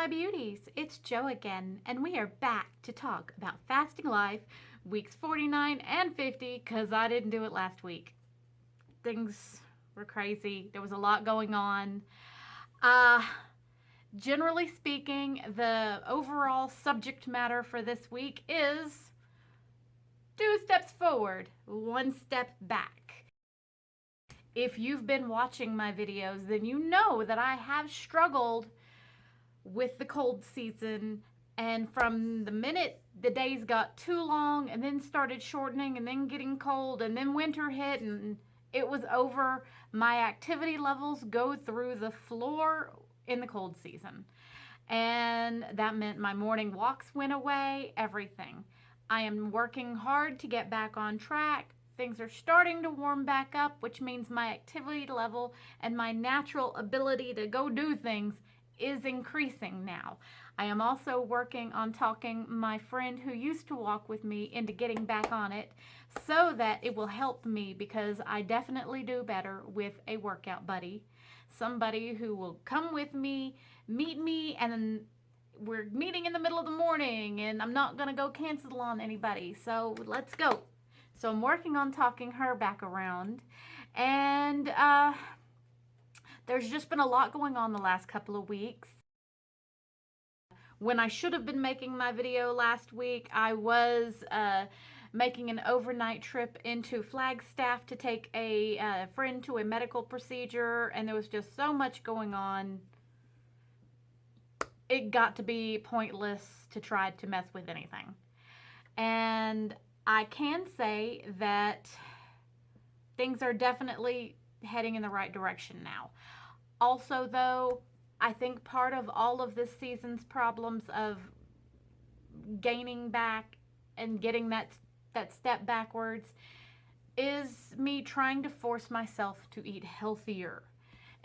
beauties, it's Jo again, and we are back to talk about fasting life, weeks 49 and 50, because I didn't do it last week. Things were crazy. There was a lot going on. Uh, Generally speaking, the overall subject matter for this week is 2 steps forward, 1 step back. If you've been watching my videos, then you know that I have struggled with the cold season, and from the minute the days got too long and then started shortening and then getting cold and then winter hit and it was over, my activity levels go through the floor in the cold season. And that meant my morning walks went away, everything. I am working hard to get back on track. Things are starting to warm back up, which means my activity level and my natural ability to go do things is increasing now. I am also working on talking my friend who used to walk with me into getting back on it so that it will help me, because I definitely do better with a workout buddy. Somebody who will come with me, meet me, and we're meeting in the middle of the morning and I'm not going to go cancel on anybody. So let's go. So I'm working on talking her back around, and there's just been a lot going on the last couple of weeks. When I should have been making my video last week, I was making an overnight trip into Flagstaff to take a friend to a medical procedure, and there was just so much going on. It got to be pointless to try to mess with anything. And I can say that things are definitely heading in the right direction now. Also, though, I think part of all of this season's problems of gaining back and getting that step backwards is me trying to force myself to eat healthier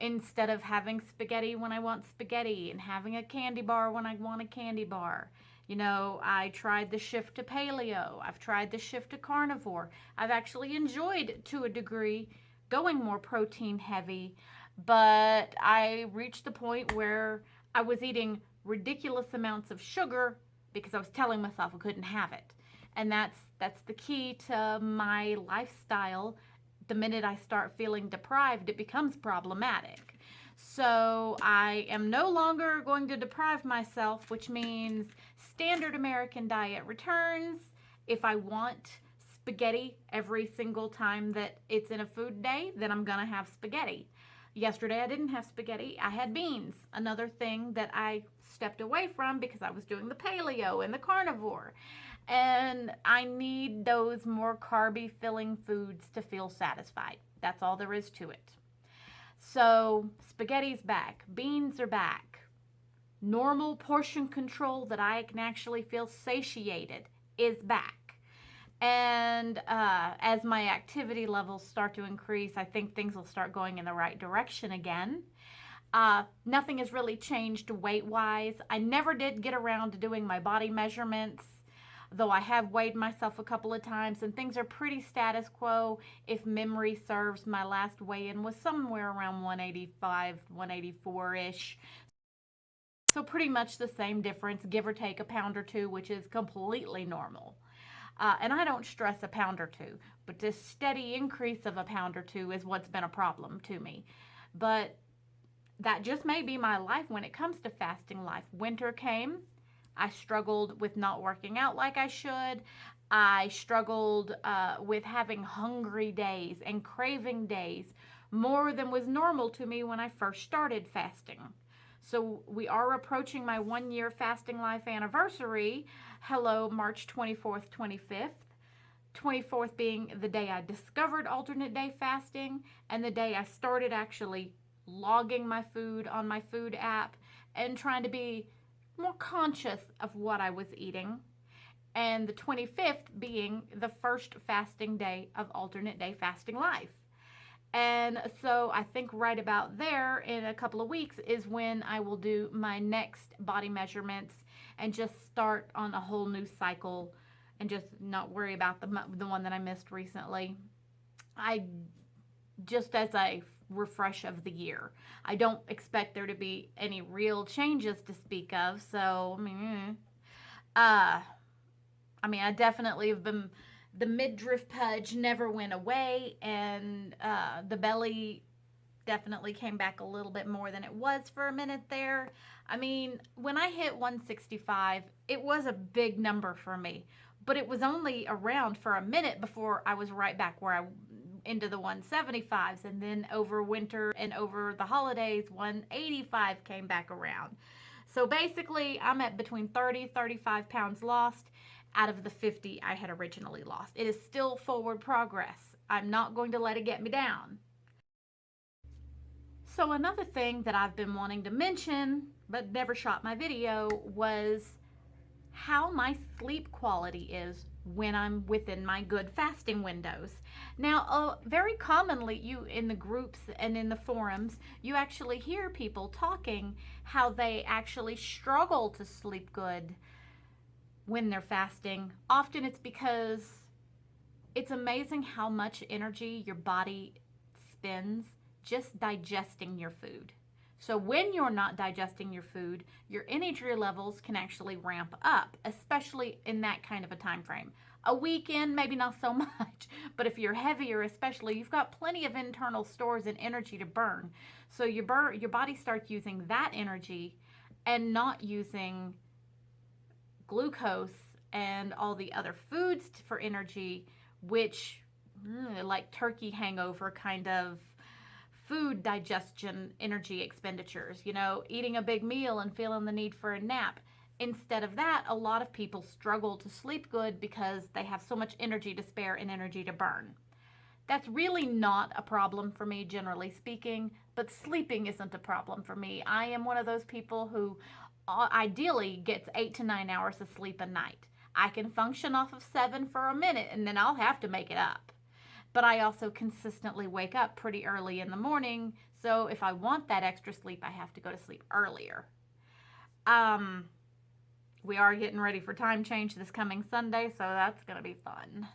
instead of having spaghetti when I want spaghetti and having a candy bar when I want a candy bar. You know, I tried the shift to paleo. I've tried the shift to carnivore. I've actually enjoyed, to a degree, going more protein heavy, but I reached the point where I was eating ridiculous amounts of sugar because I was telling myself I couldn't have it. And that's the key to my lifestyle. The minute I start feeling deprived, it becomes problematic. So I am no longer going to deprive myself, which means standard American diet returns. If I want spaghetti every single time that it's in a food day, then I'm gonna have spaghetti. Yesterday I didn't have spaghetti, I had beans. Another thing that I stepped away from because I was doing the paleo and the carnivore. And I need those more carby filling foods to feel satisfied. That's all there is to it. So spaghetti's back, beans are back. Normal portion control that I can actually feel satiated is back. And as my activity levels start to increase, I think things will start going in the right direction again. Nothing has really changed weight-wise. I never did get around to doing my body measurements, though I have weighed myself a couple of times, and things are pretty status quo. If memory serves, my last weigh-in was somewhere around 185, 184-ish. So pretty much the same difference, give or take a pound or two, which is completely normal. And I don't stress a pound or two, but this steady increase of a pound or two is what's been a problem to me. But that just may be my life when it comes to fasting life. Winter came. I struggled with not working out like I should. I struggled with having hungry days and craving days more than was normal to me when I first started fasting. So we are approaching my 1-year fasting life anniversary. Hello, March 24th, 25th. 24th being the day I discovered alternate day fasting and the day I started actually logging my food on my food app and trying to be more conscious of what I was eating. And the 25th being the first fasting day of alternate day fasting life. And so I think right about there in a couple of weeks is when I will do my next body measurements and just start on a whole new cycle and just not worry about the one that I missed recently. I just as a refresh of the year. I don't expect there to be any real changes to speak of. So, uh, I definitely have been, the midriff pudge never went away, and the belly definitely came back a little bit more than it was for a minute there. When I hit 165, it was a big number for me, but it was only around for a minute before I was right back where I into the 175s, and then over winter and over the holidays 185 came back around. So basically I'm at between 35 pounds lost out of the 50 I had originally lost. It is still forward progress. I'm not going to let it get me down. So another thing that I've been wanting to mention but never shot my video was how my sleep quality is when I'm within my good fasting windows. Now, very commonly, you in the groups and in the forums, you actually hear people talking how they actually struggle to sleep good when they're fasting. Often it's because it's amazing how much energy your body spends just digesting your food. So when you're not digesting your food, your energy levels can actually ramp up, especially in that kind of a time frame. A weekend, maybe not so much, but if you're heavier, especially, you've got plenty of internal stores and energy to burn. So your body starts using that energy and not using glucose and all the other foods for energy, which like turkey hangover kind of food digestion energy expenditures, eating a big meal and feeling the need for a nap. Instead of that, a lot of people struggle to sleep good because they have so much energy to spare and energy to burn. That's really not a problem for me, generally speaking, but sleeping isn't a problem for me. I am one of those people who ideally gets 8 to 9 hours of sleep a night. I can function off of 7 for a minute, and then I'll have to make it up. But I also consistently wake up pretty early in the morning, so if I want that extra sleep, I have to go to sleep earlier. We are getting ready for time change this coming Sunday, so that's going to be fun.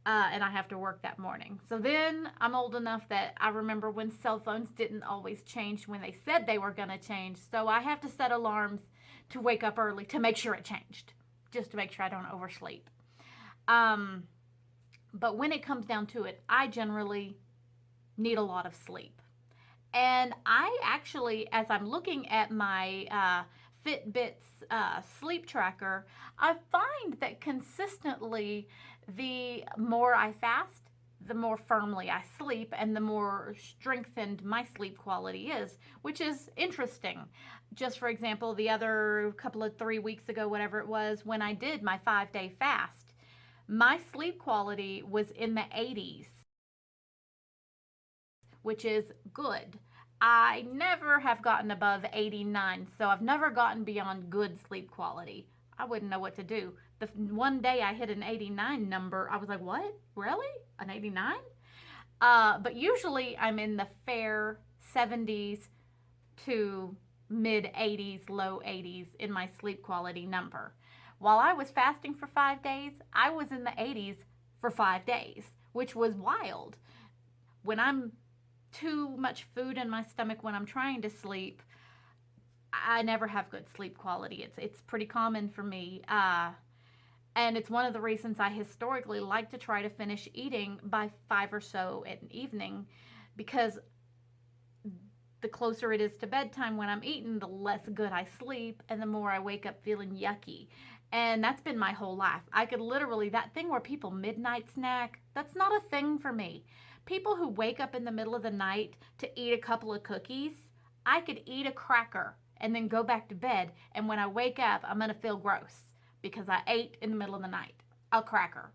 And I have to work that morning. So then I'm old enough that I remember when cell phones didn't always change when they said they were going to change, so I have to set alarms to wake up early to make sure it changed, just to make sure I don't oversleep. But when it comes down to it, I generally need a lot of sleep. And I actually, as I'm looking at my Fitbit's sleep tracker, I find that consistently the more I fast, the more firmly I sleep and the more strengthened my sleep quality is, which is interesting. Just for example, the other couple of 3 weeks ago, whatever it was, when I did my 5-day fast, my sleep quality was in the 80s, which is good. I never have gotten above 89, so I've never gotten beyond good sleep quality. I wouldn't know what to do. The one day I hit an 89 number, I was like, what? Really? An 89? But usually I'm in the fair 70s to mid 80s, low 80s in my sleep quality number. While I was fasting for 5 days, I was in the 80s for 5 days, which was wild. When I'm too much food in my stomach when I'm trying to sleep, I never have good sleep quality. It's pretty common for me. And it's one of the reasons I historically like to try to finish eating by 5 or so at an evening, because the closer it is to bedtime when I'm eating, the less good I sleep and the more I wake up feeling yucky. And that's been my whole life. I could literally, that thing where people midnight snack, that's not a thing for me. People who wake up in the middle of the night to eat a couple of cookies, I could eat a cracker and then go back to bed. And when I wake up, I'm going to feel gross because I ate in the middle of the night a cracker.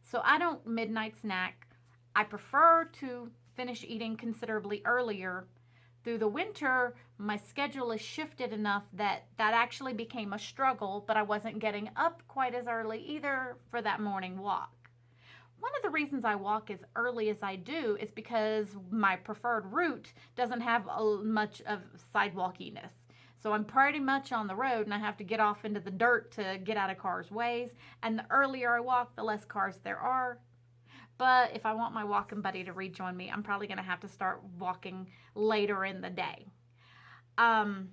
So I don't midnight snack. I prefer to finish eating considerably earlier. Through the winter, my schedule is shifted enough that actually became a struggle, but I wasn't getting up quite as early either for that morning walk. One of the reasons I walk as early as I do is because my preferred route doesn't have much of sidewalkiness. So I'm pretty much on the road and I have to get off into the dirt to get out of cars' ways. And the earlier I walk, the less cars there are. But if I want my walking buddy to rejoin me, I'm probably going to have to start walking later in the day. But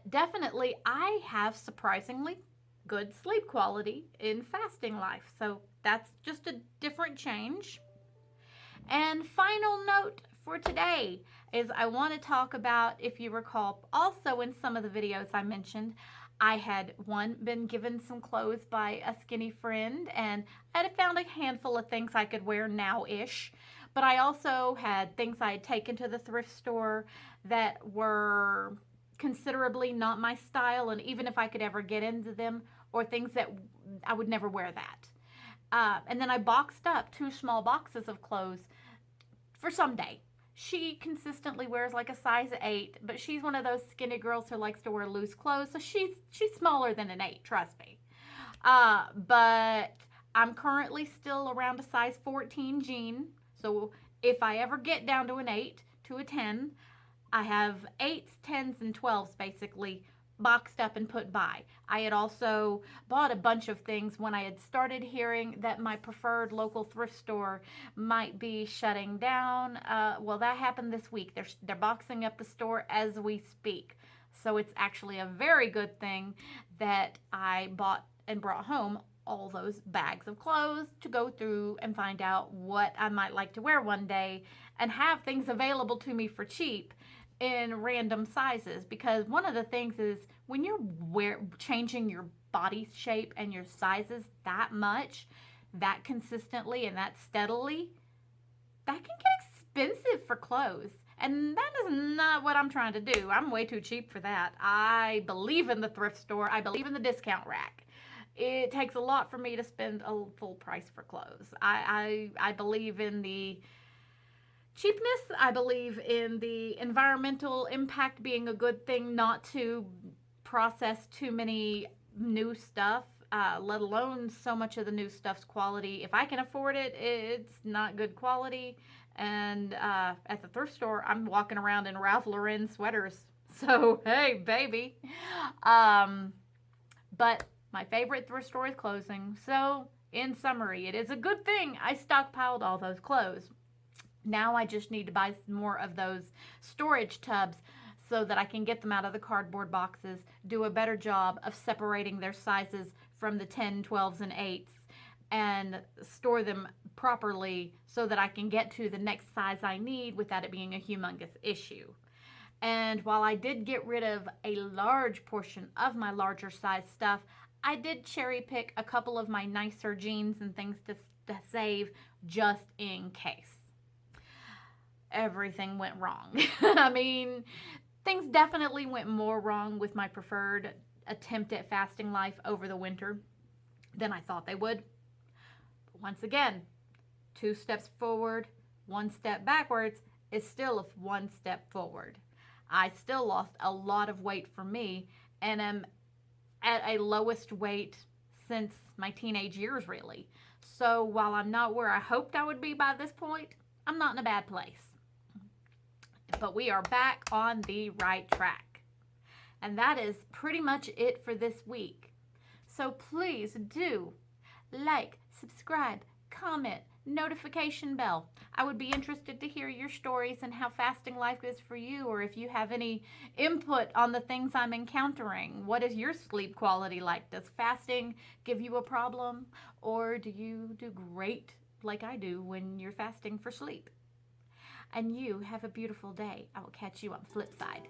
definitely, I have surprisingly good sleep quality in fasting life. So that's just a different change. And final note for today is I want to talk about, if you recall, also in some of the videos I mentioned, I had been given some clothes by a skinny friend, and I had found a handful of things I could wear now-ish. But I also had things I had taken to the thrift store that were considerably not my style, and even if I could ever get into them, or things that I would never wear that. And then I boxed up 2 small boxes of clothes for someday. She consistently wears like a size 8, but she's one of those skinny girls who likes to wear loose clothes, so she's smaller than an 8, trust me. But I'm currently still around a size 14 jean, so if I ever get down to an 8 to a 10, I have 8s, 10s, and 12s basically boxed up and put by. I had also bought a bunch of things when I had started hearing that my preferred local thrift store might be shutting down. Well, that happened this week. They're boxing up the store as we speak. So it's actually a very good thing that I bought and brought home all those bags of clothes to go through and find out what I might like to wear one day and have things available to me for cheap in random sizes. Because one of the things is when you're changing your body shape and your sizes that much, that consistently and that steadily, that can get expensive for clothes. And that is not what I'm trying to do. I'm way too cheap for that. I believe in the thrift store. I believe in the discount rack. It takes a lot for me to spend a full price for clothes. I believe in the cheapness. I believe in the environmental impact being a good thing, not to process too many new stuff, let alone so much of the new stuff's quality. If I can afford it, it's not good quality. And at the thrift store, I'm walking around in Ralph Lauren sweaters. So, hey, baby. But my favorite thrift store is closing. So, in summary, it is a good thing I stockpiled all those clothes. Now I just need to buy more of those storage tubs so that I can get them out of the cardboard boxes, do a better job of separating their sizes from the 10, 12s, and 8s, and store them properly so that I can get to the next size I need without it being a humongous issue. And while I did get rid of a large portion of my larger size stuff, I did cherry pick a couple of my nicer jeans and things to save just in case. Everything went wrong. I mean, things definitely went more wrong with my preferred attempt at fasting life over the winter than I thought they would. But once again, 2 steps forward, 1 step backwards is still 1 step forward. I still lost a lot of weight for me and am at a lowest weight since my teenage years, really. So while I'm not where I hoped I would be by this point, I'm not in a bad place. But we are back on the right track. And that is pretty much it for this week. So please do like, subscribe, comment, notification bell. I would be interested to hear your stories and how fasting life is for you, or if you have any input on the things I'm encountering. What is your sleep quality like? Does fasting give you a problem, or do you do great like I do when you're fasting for sleep? And you have a beautiful day. I will catch you on the flip side.